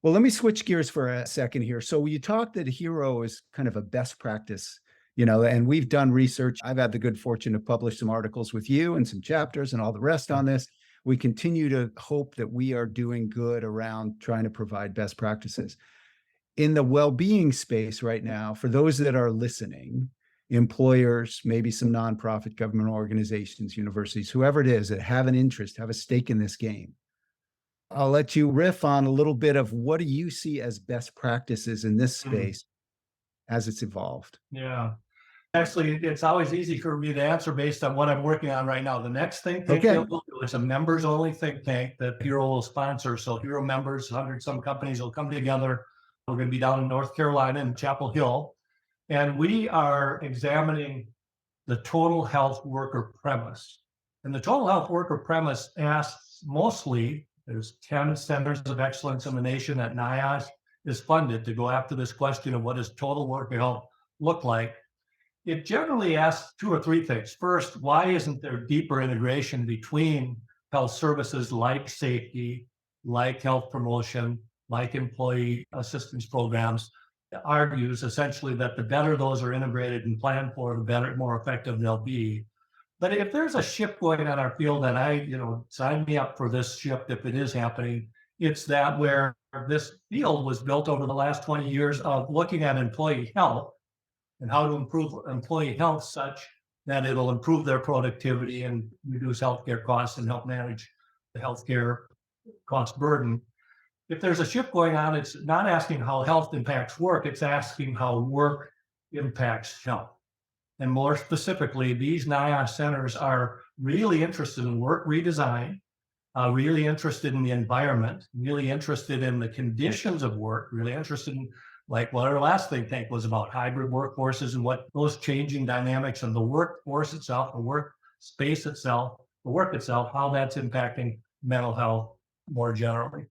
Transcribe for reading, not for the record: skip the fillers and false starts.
Well, let me switch gears for a second here. So you talked that Hero is kind of a best practice, and we've done research. I've had the good fortune to publish some articles with you and some chapters and all the rest on this. We continue to hope that we are doing good around trying to provide best practices. In the well-being space right now, for those that are listening, employers, maybe some nonprofit government organizations, universities, whoever it is that have an interest, have a stake in this game. I'll let you riff on a little bit of what do you see as best practices in this Mm, space as it's evolved? yeah. Actually, it's always easy for me to answer based on what I'm working on right now. The next think tank Okay. that we'll do is a members only think tank that Hero will sponsor. So Hero members, 100 some companies will come together. We're going to be down in North Carolina in Chapel Hill. And we are examining the total health worker premise. And the total health worker premise asks mostly, there's 10 centers of excellence in the nation that NIOSH is funded to go after this question of what does total worker health look like. It generally asks two or three things. First, why isn't there deeper integration between health services like safety, like health promotion, like employee assistance programs? It argues essentially that the better those are integrated and planned for, the better, more effective they'll be. But if there's a shift going on our field, and sign me up for this shift if it is happening, it's that where this field was built over the last 20 years of looking at employee health and how to improve employee health such that it'll improve their productivity and reduce healthcare costs and help manage the healthcare cost burden. If there's a shift going on, it's not asking how health impacts work, it's asking how work impacts health. And more specifically, these NIOSH centers are really interested in work redesign, really interested in the environment, really interested in the conditions of work, really interested in like what our last think tank was about, hybrid workforces and what those changing dynamics of the workforce itself, the work space itself, the work itself, how that's impacting mental health more generally.